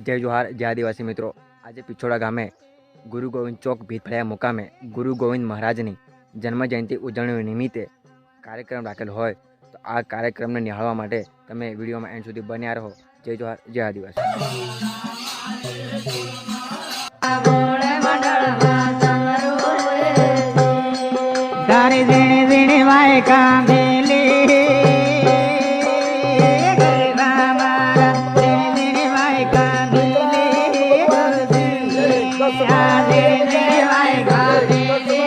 जय जोहार जय आदिवासी मित्रों। आज पिछोड़ा गामे गुरु गोविंद चौक भीतफळिया मुकामे गुरु गोविंद महाराजनी जन्म जयंती उजवणी निमित्ते कार्यक्रम राखेल होय तो आ कार्यक्रम ने निहाळवा माटे तमे विडियो में एंड सुधी बन्या रहो। जय जोहार जय आदिवासी। तारे जीणे जीणे वाय कांदेले गरबा मारा जीणे जीणे वाय कांदेले आले जीणे वाय कांदेले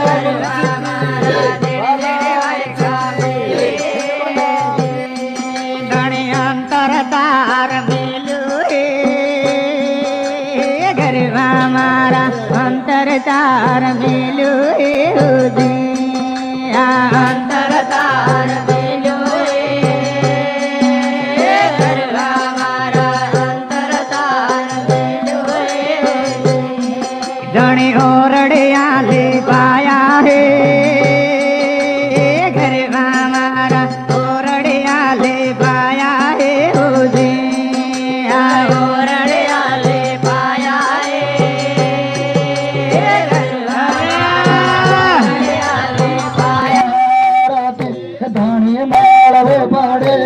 गरबा मारा जीणे वाय कांदेले धणे अंतर तार मेलू गरबा मारा अंतर तार मेलू अंतर तार मेलू गरबा मारा अंतर तार मेलू धणे ओरड़े आले पाया है गरबा मारा ओरड़े आले पाया है ओरड़े आले पाया धाणी माळव पाडे